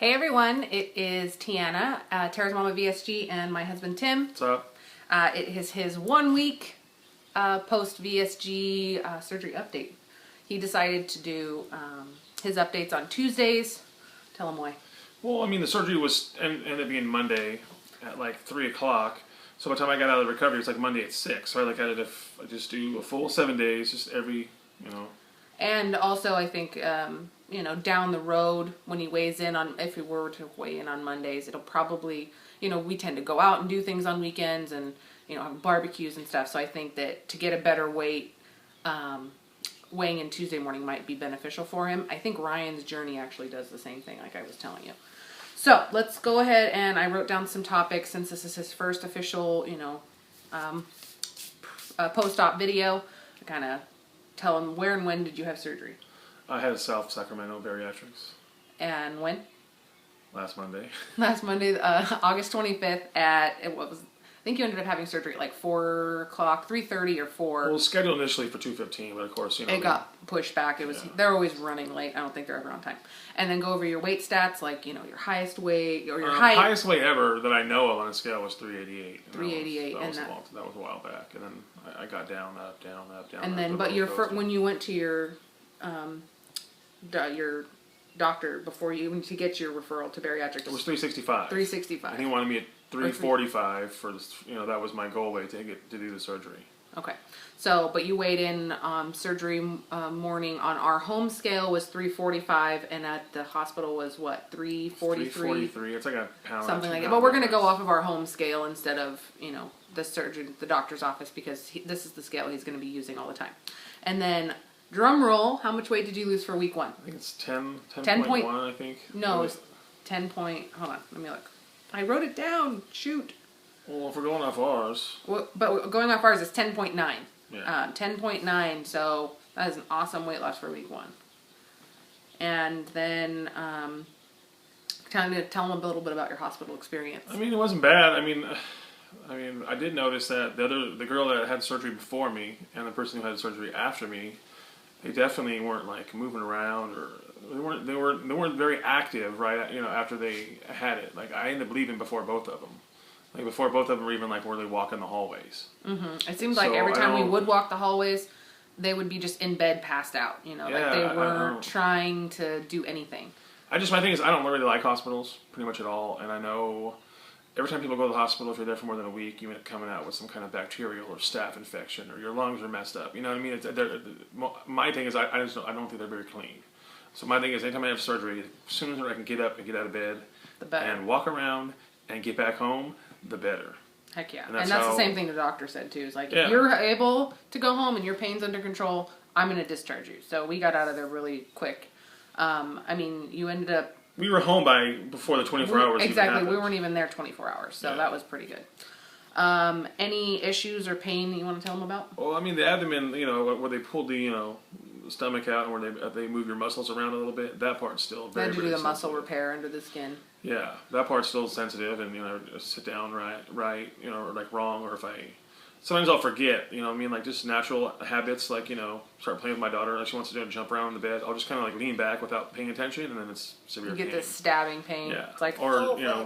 Hey everyone, it is Tiana, Tara's mama VSG, and my husband Tim. What's up? It is his 1 week post VSG surgery update. He decided to do his updates on Tuesdays. Tell him why. Well, I mean, the surgery ended up being Monday at like 3 o'clock. So by the time I got out of the recovery, it's like Monday at 6. So I just do a full 7 days, just every. And also, I think, down the road, when he weighs in on, if he were to weigh in on Mondays, it'll probably, we tend to go out and do things on weekends and, have barbecues and stuff. So I think that to get a better weight, weighing in Tuesday morning might be beneficial for him. I think Ryan's journey actually does the same thing, like I was telling you. So let's go ahead, and I wrote down some topics since this is his first official, post-op video. I kind of tell him where and when did you have surgery? I had South Sacramento Bariatrics. And when? Last Monday. Last Monday, August 25th I think you ended up having surgery at like 4 o'clock, 3:30 or 4. Well, scheduled initially for 2:15, but of course, it got pushed back. They're always running late. I don't think they're ever on time. And then go over your weight stats, like, your highest weight or your height. Highest weight ever that I know of on a scale was 388. 388. That was a while back. And then I got down, up, down, up, down. And then, but when you went to your doctor before you even to get your referral to bariatrics, it was 365. 365. And he wanted me at 345 for this. That was my goal weight to do the surgery. Okay. So, but you weighed in surgery morning on our home scale was 345, and at the hospital was what, 343? 343. It's like a pound. Something like that. But we're going to go off of our home scale instead of, the doctor's office, because this is the scale he's going to be using all the time. And then, drum roll, how much weight did you lose for week 1? I think it's 10.1, I think. No, it's 10 point, hold on, let me look. I wrote it down, shoot. Well, if we're going off ours. Well, but going off ours is 10.9. Yeah. 10.9, so that is an awesome weight loss for week 1. And then, tell them a little bit about your hospital experience. I mean, it wasn't bad. I mean, I did notice that the girl that had surgery before me and the person who had surgery after me, they definitely weren't like moving around, or they weren't very active, right? After they had it. Like, I ended up leaving before both of them. Like, before both of them were even like really walking the hallways. Mm-hmm. It seemed like every time we would walk the hallways, they would be just in bed, passed out. Like they weren't trying to do anything. My thing is, I don't really like hospitals pretty much at all, and I know every time people go to the hospital, if you're there for more than a week, you end up coming out with some kind of bacterial or staph infection, or your lungs are messed up. You know what I mean? My thing is, I don't think they're very clean. So my thing is, anytime I have surgery, as soon as I can get up and get out of bed and walk around and get back home, the better. Heck yeah. And that's the same thing the doctor said too. Is like, if you're able to go home and your pain's under control, I'm going to discharge you. So we got out of there really quick. You ended up... We were home before the 24 hours. Exactly. We weren't even there 24 hours. So that was pretty good. Any issues or pain that you want to tell them about? Well, the abdomen, where they pulled the, stomach out and where they move your muscles around a little bit, that part's still very, very sensitive. They had to do the muscle sensitive. repair under the skin. Yeah, that part's still sensitive, and sit down right, or like wrong, or if sometimes I'll forget, like just natural habits, like start playing with my daughter, like she wants to jump around in the bed, I'll just kind of like lean back without paying attention, and then it's severe. You get this stabbing pain. Yeah, it's like,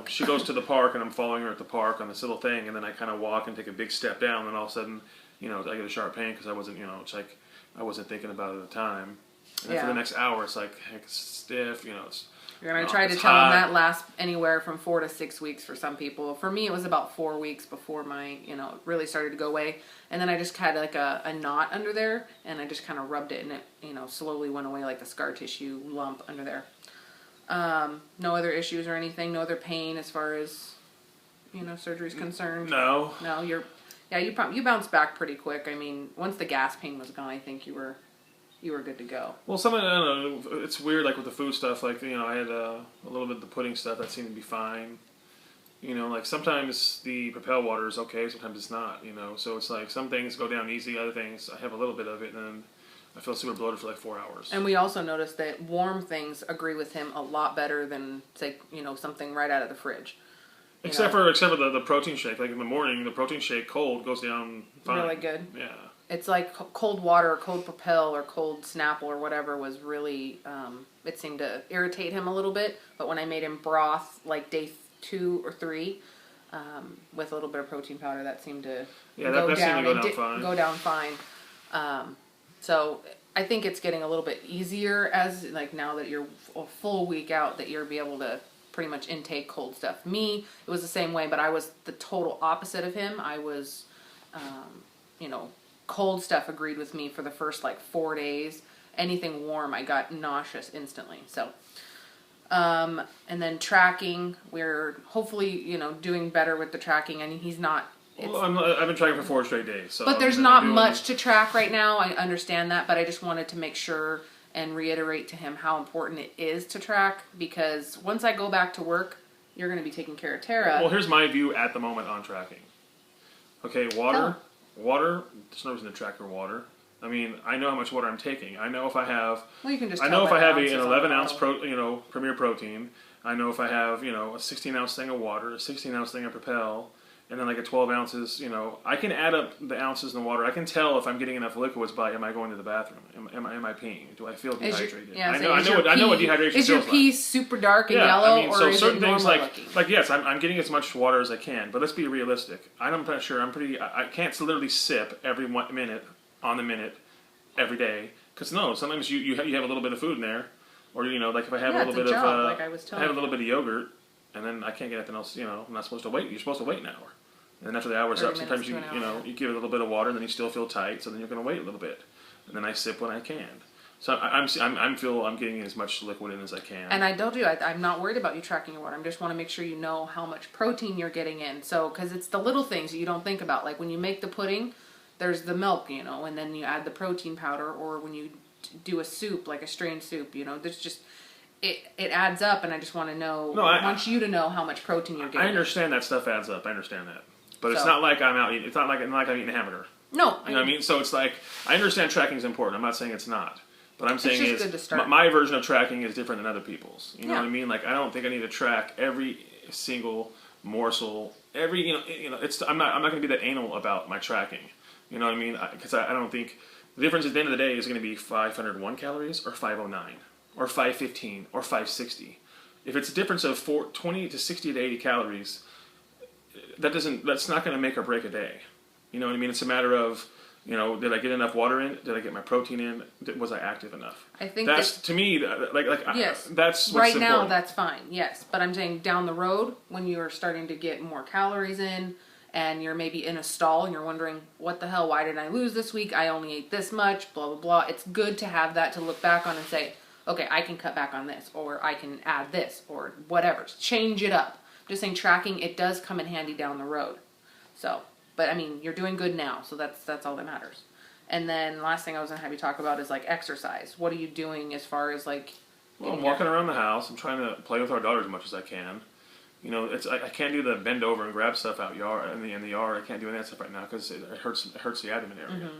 she goes to the park and I'm following her at the park on this little thing, and then I kind of walk and take a big step down, and all of a sudden, I get a sharp pain because I wasn't, it's like I wasn't thinking about it at the time, and then for the next hour it's like heck, it's stiff, it's. You're going to try to tell them that lasts anywhere from 4 to 6 weeks for some people. For me, it was about 4 weeks before my, it really started to go away. And then I just had like a knot under there, and I just kind of rubbed it, and it, slowly went away, like a scar tissue lump under there. No other issues or anything? No other pain as far as, surgery's concerned? No. No, you bounced back pretty quick. Once the gas pain was gone, I think you were good to go. Well, I don't know, it's weird, like with the food stuff, like, I had a little bit of the pudding stuff, that seemed to be fine. Like sometimes the Propel water is okay, sometimes it's not, so it's like some things go down easy, other things I have a little bit of it, and then I feel super bloated for like 4 hours. And we also noticed that warm things agree with him a lot better than, say, something right out of the fridge. Except for the protein shake. Like in the morning, the protein shake cold goes down fine. Really good. Yeah. it's like cold water, cold Propel, or cold Snapple or whatever was really, it seemed to irritate him a little bit. But when I made him broth like day 2 or 3, with a little bit of protein powder, that seemed to go down fine. Go down fine. So I think it's getting a little bit easier as like now that you're a full week out, that you'll be able to pretty much intake cold stuff. Me, it was the same way, but I was the total opposite of him. I was, cold stuff agreed with me for the first like 4 days. Anything warm, I got nauseous instantly. So, and then tracking, we're hopefully, doing better with the tracking. I mean, he's not. I've been tracking for 4 straight days. So but there's not much to track right now. I understand that, but I just wanted to make sure and reiterate to him how important it is to track, because once I go back to work, you're going to be taking care of Tara. Well, here's my view at the moment on tracking. Okay, water, there's no reason to track your water. I mean, I know how much water I'm taking. I know if I have. Well, you can just. I know if I have an 11-ounce Premier Protein. I know if I have a 16-ounce thing of water, a 16-ounce thing of Propel, and then like a 12 ounces. I can add up the ounces in the water. I can tell if I'm getting enough liquids by. Am I going to the bathroom? Am I peeing? Do I feel dehydrated? I know what dehydration feels like. Is your pee super dark and yellow, or is certain it normal things like yes, I'm getting as much water as I can, but let's be realistic. I'm not sure. I can't literally sip every 1 minute on the minute every day, because sometimes you have a little bit of food in there, or like if I have a little bit of I have a little bit of yogurt, and then I can't get anything else. I'm not supposed to wait. You're supposed to wait an hour, and then after the hour's up, sometimes you give it a little bit of water, and then you still feel tight, so then you're going to wait a little bit, and then I sip when I can. So I'm getting as much liquid in as I can. And I told you, I'm not worried about you tracking your water. I just want to make sure you know how much protein you're getting in. So, because it's the little things that you don't think about, like when you make the pudding. There's the milk, and then you add the protein powder, or when you do a soup, like a strained soup, there's just, it adds up, and I just want to know, I want you to know how much protein you're getting. I understand that stuff adds up, I understand that. But it's not like I'm out eating, it's not like I'm eating a hamburger. No. You know what I mean? So it's like, I understand tracking is important, I'm not saying it's not. But I'm saying it's just good to start. My version of tracking is different than other people's. You know what I mean? Like, I don't think I need to track every single morsel, I'm not going to be that anal about my tracking. You know what I mean? Because I don't think the difference at the end of the day is going to be 501 calories or 509 or 515 or 560. If it's a difference of 20 to 60 to 80 calories, that's not going to make or break a day. You know what I mean? It's a matter of, did I get enough water in? Did I get my protein in? Was I active enough? I think that's to me yes. That's what's right important. now. That's fine. Yes, but I'm saying down the road when you are starting to get more calories in. And you're maybe in a stall and you're wondering, what the hell, why did I lose this week? I only ate this much, blah, blah, blah. It's good to have that to look back on and say, okay, I can cut back on this, or I can add this, or whatever. Change it up. Just saying tracking, it does come in handy down the road. So, but I mean, you're doing good now, so that's all that matters. And then last thing I was going to have you talk about is like exercise. What are you doing as far as like... Well, I'm walking around the house. I'm trying to play with our daughter as much as I can. I can't do the bend over and grab stuff out in the yard. I can't do any of that stuff right now because it hurts the abdomen area.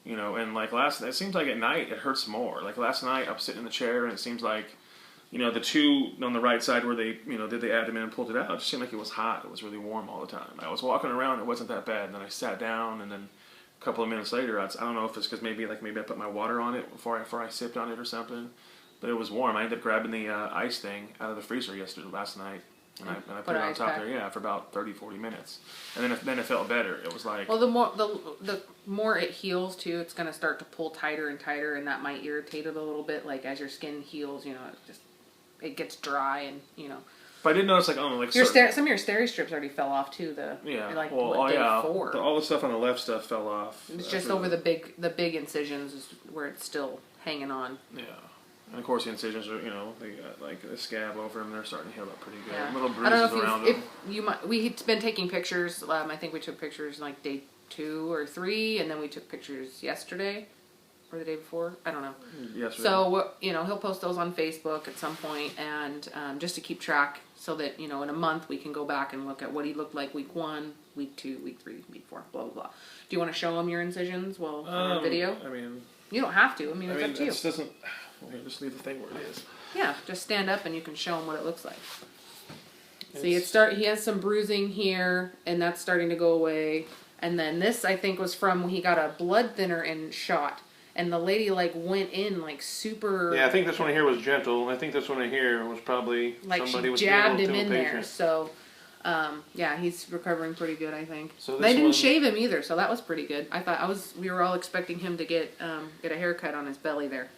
Mm-hmm. And like it seems like at night it hurts more. Like last night I was sitting in the chair and it seems like, the two on the right side where they, did the abdomen and pulled it out, it just seemed like it was hot. It was really warm all the time. I was walking around, it wasn't that bad. And then I sat down and then a couple of minutes later, I don't know if it's because maybe I put my water on it before I sipped on it or something. But it was warm. I ended up grabbing the ice thing out of the freezer last night. And I put it on top there, for about 30, 40 minutes. And then it felt better. It was like... Well, the more it heals, too, it's going to start to pull tighter and tighter, and that might irritate it a little bit. Like, as your skin heals, it gets dry and, But I did notice, some of your steri strips already fell off, too. Day 4. All the stuff on the left stuff fell off. It's just over the big incisions is where it's still hanging on. Yeah. And of course the incisions are, they got like a scab over them. They're starting to heal up pretty good. Yeah. Little bruises around them. We've been taking pictures. I think we took pictures like day 2 or 3, and then we took pictures yesterday or the day before. I don't know. Yesterday. So he'll post those on Facebook at some point, and just to keep track, so that in a month we can go back and look at what he looked like week 1, week 2, week 3, week 4, blah blah blah. Do you want to show him your incisions in a video? I mean, you don't have to. It's up to you. It doesn't. Just leave the thing where it is. Yeah, just stand up and you can show him what it looks like. See, he has some bruising here, and that's starting to go away. And then this, I think, was from when he got a blood thinner and shot. And the lady, like, went in, like, super... Yeah, I think this one here was gentle. I think this one here was probably like somebody was jabbed giving him it to a in patient. there. So, yeah, he's recovering pretty good, I think. So They didn't one, shave him either, so that was pretty good. I thought we were all expecting him to get a haircut on his belly there.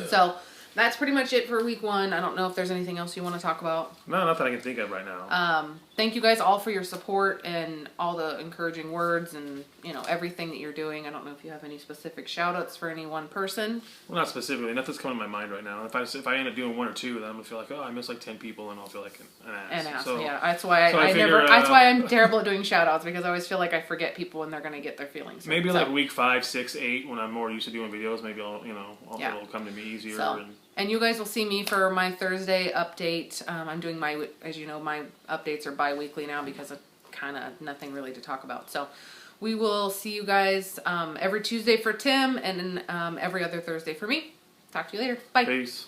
So that's pretty much it for week 1. I don't know if there's anything else you want to talk about. No, nothing I can think of right now. Thank you guys all for your support and all the encouraging words and, everything that you're doing. I don't know if you have any specific shout outs for any one person. Well, not specifically. Nothing's coming to my mind right now. If I end up doing 1 or 2, then I'm gonna feel like, oh, I missed like 10 people, and I'll feel like an ass. An ass, so, yeah. That's why that's why I'm terrible at doing shout outs, because I always feel like I forget people and they're gonna get their feelings. Maybe like week 5, 6, 8, when I'm more used to doing videos, maybe it'll come to me easier. And you guys will see me for my Thursday update. I'm doing as you know, my updates are bi-weekly now because of kind of nothing really to talk about. So we will see you guys every Tuesday for Tim and every other Thursday for me. Talk to you later. Bye. Peace.